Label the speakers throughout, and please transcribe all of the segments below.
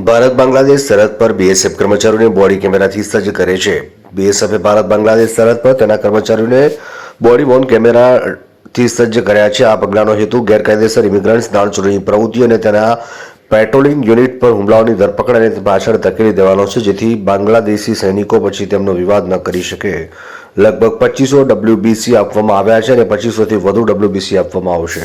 Speaker 1: ભારત બાંગ્લાદેશ સરહદ પર બીએસએફ કર્મચારીઓને બોડી કેમેરાથી સજ્જ કરે છે। બીએસએફે ભારત બાંગ્લાદેશ સરહદ પર તેના કર્મચારીઓને બોડી વોર્ન કેમેરાથી સજ્જ કર્યા છે। આ પગલાંનો હેતુ ગેરકાયદેસર ઇમિગ્રન્ટ્સ, દાણચોરીની પ્રવૃત્તિ અને તેના પેટ્રોલિંગ યુનિટ પર હુમલાઓની ધરપકડ અને પાછળ ધકેલી દેવાનો છે, જેથી બાંગ્લાદેશી સૈનિકો પછી તેમનો વિવાદ ન કરી શકે। લગભગ 2500 WBC આપવામાં આવ્યા છે અને 2500થી વધુ WBC આપવામાં આવશે।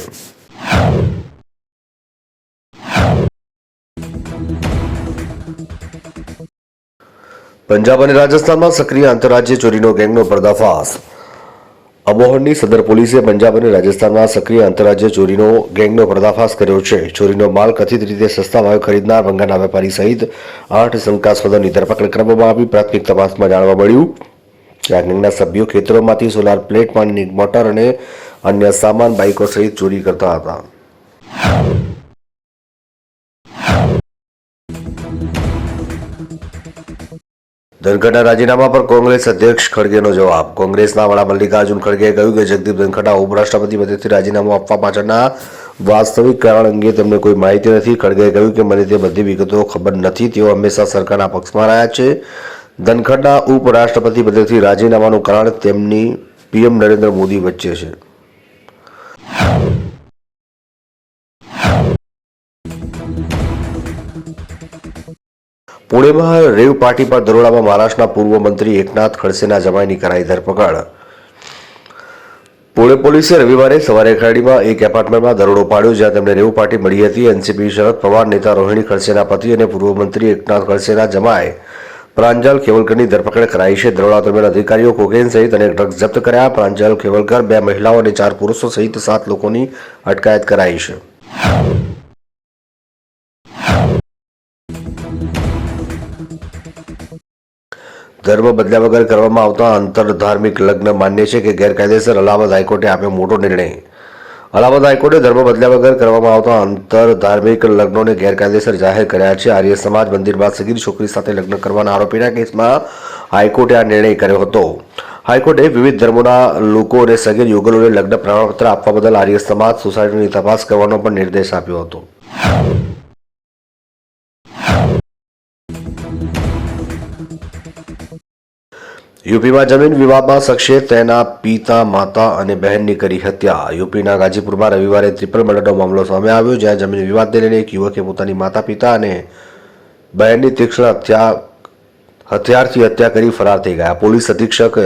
Speaker 1: પંજાબ અને રાજસ્થાનમાં સક્રિય આંતરરાજ્ય ચોરીનો ગેંગનો પર્દાફાશ। અબોહરની સદર પોલીસે પંજાબ અને રાજસ્થાનમાં સક્રિય આંતરરાજ્ય ચોરીનો ગેંગનો પર્દાફાશ કર્યો છે। ચોરીનો માલ કથિત રીતે સસ્તા ભાવે ખરીદનાર ભંગારના વેપારી સહિત 8 શંકાસ્પદોની ધરપકડ કરવામાં આવી। પ્રાથમિક તપાસમાં જાણવા મળ્યું કે આ ગેંગના સભ્યો ખેતરોમાંથી સોલાર પ્લેટ, પાણીની મોટર અને અન્ય સામાન, બાઇકો સહિત ચોરી કરતા હતા। ધનખડના રાજીનામા પર કોંગ્રેસ અધ્યક્ષ ખડગેનો જવાબ। કોંગ્રેસના વડા મલ્લિકાર્જુન ખડગેએ કહ્યું કે જગદીપ ધનખડના ઉપરાષ્ટ્રપતિ પદેથી રાજીનામું આપવા પાછળના વાસ્તવિક કારણ અંગે તેમને કોઈ માહિતી નથી। ખડગેએ કહ્યું કે મને તે બધી વિગતો ખબર નથી। તેઓ હંમેશા સરકારના પક્ષમાં રહ્યા છે। ધનખડના ઉપરાષ્ટ્રપતિ પદેથી રાજીનામાનું કારણ તેમની પીએમ નરેન્દ્ર મોદી વચ્ચે છે। પુણેમાં રેવ પાર્ટી પર દરોડામાં મહારાષ્ટ્રના પૂર્વ મંત્રી એકનાથ ખડસેના જમાઈની કરાઈ ધરપકડ। પુણે પોલીસે રવિવારે સવારે ખરડીમાં એક એપાર્ટમેન્ટમાં દરોડો પાડ્યો, જ્યાં તેમને રેવ પાર્ટી મળી હતી। એનસીપી શરદ પવાર નેતા રોહિણી ખડસેના પતિ અને પૂર્વ મંત્રી એકનાથ ખડસેના જમાઈ પ્રાંજલ ખેવલકરની ધરપકડ કરાઈ છે। દરોડા દરમિયાન અધિકારીઓ કોકેન સહિત અનેક ડ્રગ્સ જપ્ત કર્યા। પ્રાંજલ ખેવલકર, 2 મહિલાઓ અને 4 પુરુષો સહિત 7 લોકોની અટકાયત કરાઈ છે। ધર્મ બદલ્યા વગર કરવામાં આવતા આંતરધાર્મિક લગ્ન માન્ય છે કે ગેરકાયદેસર? અલ્હાબાદ હાઈકોર્ટે આપ્યો મોટો નિર્ણય। અલ્હાબાદ હાઈકોર્ટે ધર્મ બદલ્યા વગર કરવામાં આવતા આંતરધાર્મિક લગ્નોને ગેરકાયદેસર જાહેર કર્યા છે। આર્ય સમાજ મંદિર બાદ સગીર છોકરી સાથે લગ્ન કરવાના આરોપીના કેસમાં હાઈકોર્ટે આ નિર્ણય કર્યો હતો। હાઈકોર્ટે વિવિધ ધર્મોના લોકો અને સગીર યુગલોને લગ્ન પ્રમાણપત્ર આપવા બદલ આર્ય સમાજ સોસાયટીની તપાસ કરવાનો પણ નિર્દેશ આપ્યો હતો। યુપીમાં જમીન વિવાદમાં શખ્સે તેના પિતા, માતા અને બહેનની કરી હત્યા। યુપીના ગાજીપુરમાં રવિવારે ટ્રિપલ મર્ડરનો મામલો સામે આવ્યો, જ્યાં જમીન વિવાદને લઈને એક યુવકે પોતાની માતા, પિતા અને બહેનની તીક્ષ્ણ હથિયારથી હત્યા કરી ફરાર થઈ ગયા। પોલીસ અધિક્ષક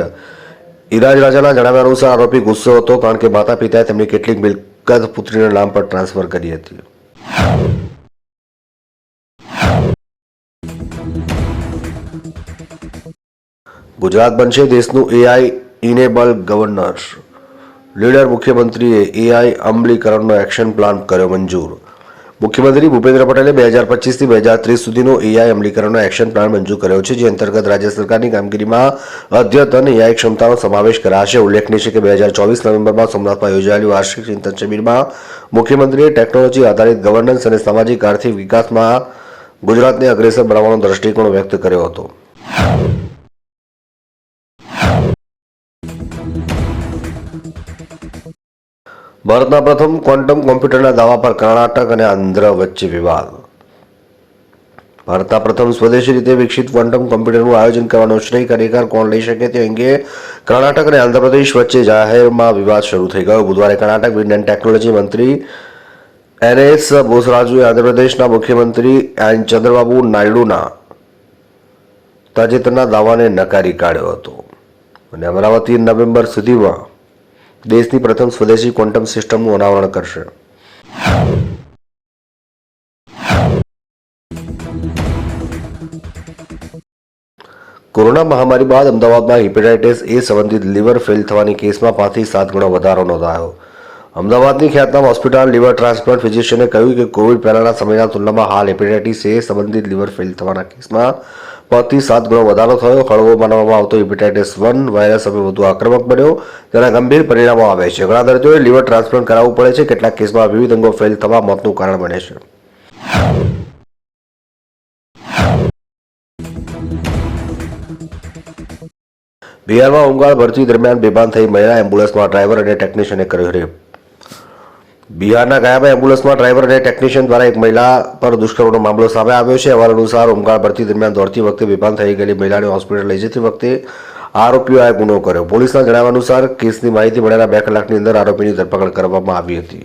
Speaker 1: ઇરાજ રાજાના જણાવ્યા અનુસાર આરોપી ગુસ્સો હતો કારણ કે માતા પિતાએ તેમની કેટલીક મિલકત પુત્રીના નામ પર ટ્રાન્સફર કરી હતી। ગુજરાત બનશે દેશનું એઆઈ ઇનેબલ ગવર્નર લીડર। મુખ્યમંત્રીએ એઆઈ અમલીકરણનો એક્શન પ્લાન કર્યો મંજૂર। મુખ્યમંત્રી ભૂપેન્દ્ર પટેલે 2025થી 2030 સુધીનો એઆઈ અમલીકરણનો એક્શન પ્લાન મંજૂર કર્યો છે, જે અંતર્ગત રાજ્ય સરકારની કામગીરીમાં અદ્યતન એઆઈ ક્ષમતાનો સમાવેશ કરાશે। ઉલ્લેખનીય છે કે 2024 નવેમ્બરમાં સોમનાથમાં યોજાયેલી વાર્ષિક ચિંતન શિબિરમાં મુખ્યમંત્રીએ ટેકનોલોજી આધારિત ગવર્નન્સ અને સામાજિક આર્થિક વિકાસમાં ગુજરાતને અગ્રેસર બનાવવાનો દ્રષ્ટિકોણ વ્યક્ત કર્યો હતો। ભારતના પ્રથમ ક્વોન્ટમ કોમ્પ્યુટરના દાવા પર કર્ણાટક અને આંધ્ર વચ્ચે વિવાદ। ભારતના પ્રથમ સ્વદેશી રીતે વિકસિત ક્વોન્ટમ કોમ્પ્યુટરનું આયોજન કરવાનો શ્રેય ખરેખર કોણ લઈ શકે તે અંગે કર્ણાટક અને આંધ્રપ્રદેશ વચ્ચે જાહેરમાં વિવાદ શરૂ થઈ ગયો। બુધવારે કર્ણાટક વિજ્ઞાન ટેકનોલોજી મંત્રી એનએસ બોસરાજુએ આંધ્રપ્રદેશના મુખ્યમંત્રી એન ચંદ્રબાબુ નાયડુના તાજેતરના દાવાને નકારી કાઢ્યો હતો અને અમરાવતી નવેમ્બર સુધીમાં દેશની પ્રથમ સ્વદેશી ક્વોન્ટમ સિસ્ટમનું અનાવરણ કરશે। કોરોના મહામારી બાદ અમદાવાદમાં હેપેટાઇટિસ એ સંબંધિત લીવર ફેલ થવાની કેસમાં 5 થી 7 ગણો વધારો નોંધાયો। અમદાવાદની ખ્યાતનામ હોસ્પિટલ લીવર ટ્રાન્સપ્લાન્ટ ફિઝિશિયને કહ્યું કે કોવિડ પહેલાના સમયના તુલનામાં હાલ હેપેટાઇટિસ એ સંબંધિત લીવર ફેલ થવાના કેસમાં 5 થી 7 ગણો વધારો થયો। હળવો માનવામાં આવતો હેપેટાઇટિસ 1 વાયરસ હવે વધુ આક્રમક બન્યો, તેના ગંભીર પરિણામો આવે છે। ઘણા દર્દીઓએ લીવર ટ્રાન્સપ્લાન્ટ કરાવવું પડે છે। કેટલાક કેસમાં વિવિધ અંગો ફેલ થવા મોતનું કારણ બને છે। બિહારમાં હોમગાર્ડ ભરતી દરમિયાન બેભાન થઈ મહિલા, એમ્બ્યુલન્સમાં ડ્રાઈવર અને ટેકનિશિયને કર્યો રેપ। બિહારના ગયામાં એમ્બ્યુલન્સમાં ડ્રાઈવર અને ટેકનિશિયન દ્વારા એક મહિલા પર દુષ્કર્મનો મામલો સામે આવ્યો છે. અહેવાલ અનુસાર હોમગાર્ડ ભરતી દરમિયાન દોડતી વખતે બેભાન થઈ ગયેલી મહિલાને હોસ્પિટલ લઈ જતી વખતે આરોપીઓએ ગુનો કર્યો. પોલીસના જણાવ્યા અનુસાર કેસની માહિતી મળ્યાના 2 કલાકની અંદર આરોપીની ધરપકડ કરવામાં આવી હતી.